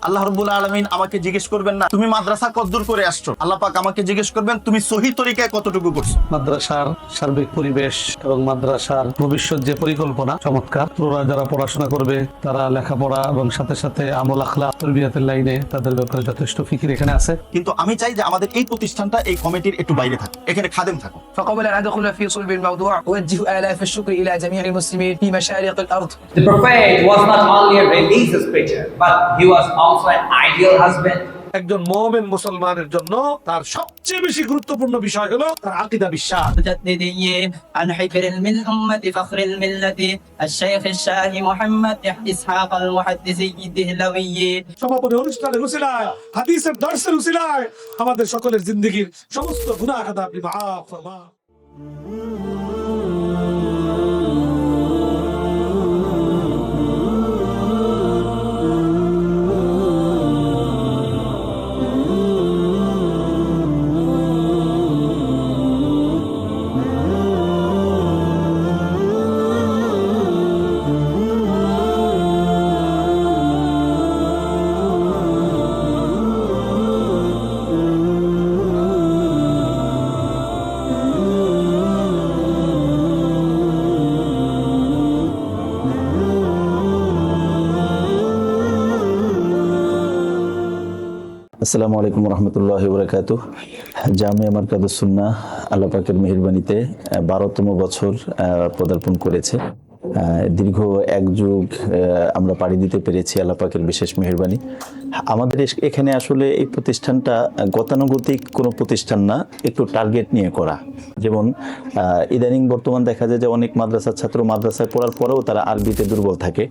আল্লাহ রাব্বুল আলামিন আমাকে জিজ্ঞেস করবেন না তুমি মাদ্রাসা কতদূর করে আসছো, আল্লাহ পাক আমাকে জিজ্ঞেস করবেন তুমি সহি তরিকায় কতটুকু করছো। মাদ্রাসার সার্বিক পরিবেশ এবং মাদ্রাসার ভবিষ্যৎ যে পরিকল্পনা চমৎকার। পুরোরা যারা পড়াশোনা করবে তারা লেখাপড়া এবং সাথে সাথে আমল আখলাক তরবিয়াতের লাইনে তাদের ব্যাপারে যথেষ্ট ফিকির এখানে আছে। কিন্তু আমি চাই যে আমাদের এই প্রতিষ্ঠানটা এই কমিটির একটু বাইরে থাকে, এখানে খাদেম থাকুক। فقبل أن أدخل في صلب الموضوع أوجه آلاف الشكر إلى جميع المسلمين في مشارق الأرض. The Prophet was not only a religious preacher, but he was also an ideal husband. একজন মুমিন মুসলমানের জন্য তার সবচেয়ে বেশি গুরুত্বপূর্ণ বিষয় হলো তার আকীদা বিশ্বাস। مجددين عن حبر من أمة فخر الملة الشيخ الشاهي محمد إسحاق المحدثي الدهلوي. সমাপনী অনুষ্ঠানের উসিলায় হাদিসের দর্শের উসিলায় আমাদের সকলের জিন্দেগীর সমস্ত গুনাহ খাতা আপনি মাফ ফরমান। আসসালামু আলাইকুম রহমতুল্লাহি ওয়া বারাকাতুহ। জামিয়া মারকাজুস সুন্নাহ আল্লাহ পাকের মেহেরবানিতে 12তম বছর পদার্পণ করেছে। দীর্ঘ এক যুগ আমরা পাড়ি দিতে পেরেছি আল্লাহ পাকের বিশেষ মেহেরবানি। আমাদের এখানে আসলে এই প্রতিষ্ঠানটা গতানুগতিক কোনো প্রতিষ্ঠান না, একটু টার্গেট নিয়ে করা। যেমন ইদানিং বর্তমান দেখা যায় যে অনেক মাদ্রাসার ছাত্র মাদ্রাসায় পড়ার পরেও তারা আরবিতে দুর্বল থাকে,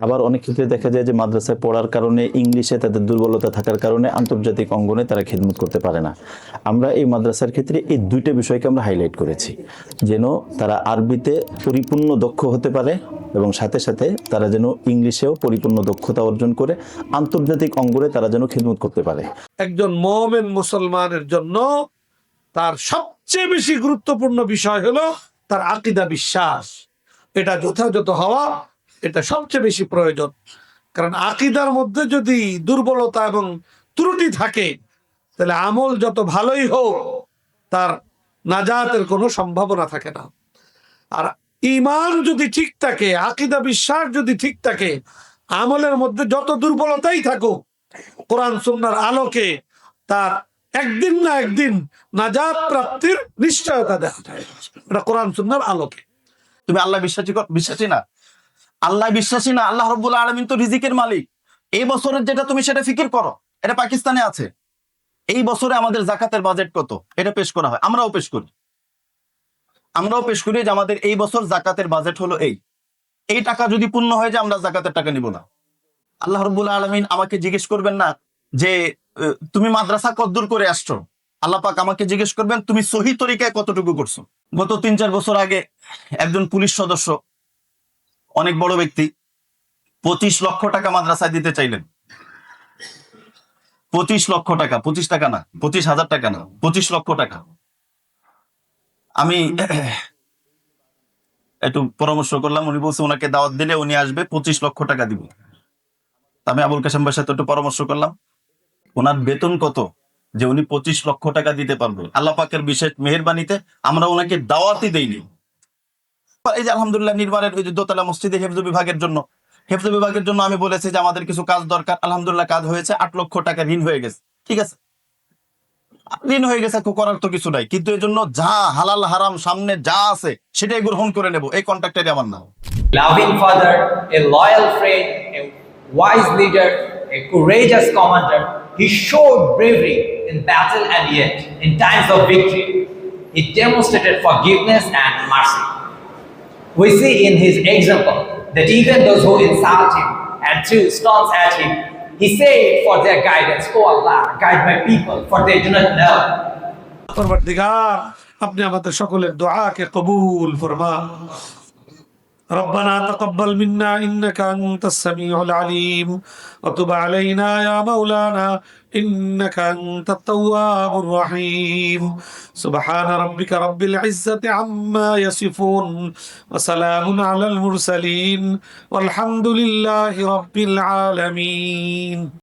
আবার অনেক ক্ষেত্রে দেখা যায় যে মাদ্রাসায় পড়ার কারণে ইংলিশে তাদের দুর্বলতা থাকার কারণে আন্তর্জাতিক অঙ্গনে তারা খেদমত করতে পারে না। আমরা এই মাদ্রাসার ক্ষেত্রে এই দুইটা বিষয়কে আমরা হাইলাইট করেছি, যেন তারা আরবিতে পরিপূর্ণ দক্ষ হতে পারে এবং সাথে সাথে তারা যেন ইংলিশেও পরিপূর্ণ দক্ষতা অর্জন করে আন্তর্জাতিক অঙ্গনে তারা যেন খেদমত করতে পারে। একজন মুমিন মুসলমানের জন্য তার সবচেয়ে বেশি গুরুত্বপূর্ণ বিষয় হলো তার আকীদা বিশ্বাস। এটা যথাযথ হওয়া এটা সবচেয়ে বেশি প্রয়োজন, কারণ আকীদার মধ্যে যদি দুর্বলতা এবং ত্রুটি থাকে তাহলে আমল যত ভালোই হোক তার নাজাতের কোনো সম্ভাবনা থাকে না। আর ঈমান যদি ঠিক থাকে, আকীদা বিশ্বাস যদি ঠিক থাকে, আমলের মধ্যে যত দুর্বলতাই থাকুক কোরআন সুন্নাহর আলোকে তার একদিন না একদিন নাজাত প্রাপ্তির নিশ্চয়তা দেখা যায়। এটা কোরআন সুন্নাহর আলোকে। তুমি আল্লাহ বিশ্বাসী না, আল্লাহ বিশ্বাসী না, আল্লাহ রাব্বুল আলামিন তো রিজিকের মালিক। এই বছরের যেটা তুমি সেটা ফিকির করো, এটা পাকিস্তানে আছে। এই বছরে আমাদের জাকাতের বাজেট কত এটা পেশ করা হয়, আমরাও পেশ করি যে আমাদের এই বছর জাকাতের বাজেট হলো এই টাকা যদি পূর্ণ হয়ে যায় আমরা জাকাতের টাকা নিব না। আল্লাহ রাব্বুল আলামিন আমাকে জিজ্ঞেস করবেন না যে তুমি মাদ্রাসা কতদূর করে আসছো, আল্লাহ পাক আমাকে জিজ্ঞেস করবেন তুমি সহি তরিকায় কতটুকু করছো। গত 3-4 বছর আগে একজন পুলিশ সদস্য, অনেক বড় ব্যক্তি, 25 লক্ষ টাকা মাদ্রাসায় দিতে চাইলেন। 25 লক্ষ টাকা, 25 টাকা না, 25,000 টাকা না, 25 লক্ষ টাকা। আমি একটু পরামর্শ করলাম, উনি বলছে ওনাকে দাওয়াত দিলে উনি আসবে, 25 লক্ষ টাকা দিব। আমি আবুল কাশেম ভাইয়ের সাথে একটু পরামর্শ করলাম, ওনার বেতন কত যে উনি 25 লক্ষ টাকা দিতে পারবে। আল্লাহ পাকের বিশেষ মেহেরবানিতে আমরা ওনাকে দাওয়াতই দেইনি। এই যে আলহামদুলিল্লাহ নির্মাণের ওই যে দোতলা মসজিদে হেফজ বিভাগের জন্য আমি বলেছি যে আমাদের কিছু কাজ দরকার। আলহামদুলিল্লাহ কাজ হয়েছে, 8 লক্ষ টাকা ঋণ হয়ে গেছে। ঠিক আছে, ঋণ হয়ে গেছে, করার তো কিছু নাই, কিন্তু এর জন্য যা হালাল হারাম সামনে যা আছে সেটাই গ্রহণ করে নেব, এই কন্ট্রাক্টরই আমার নাম। Loving father, a loyal friend, a wise leader, a courageous commander, he showed bravery in battle and yet, in times of victory, he demonstrated forgiveness and mercy. We see in his example that even those who insult him and threw stones at him, he said for their guidance, "Oh Allah, guide my people, for they do not know." পরবর্তীকার আপনি আমাদের সকলের দোয়াকে কবুল ফরমান। ربنا تقبل منا إنك أنت السميع العليم وتب علينا يا مولانا إنك أنت التواب الرحيم سبحان ربك رب العزة عما يصفون وسلام على المرسلين والحمد لله رب العالمين.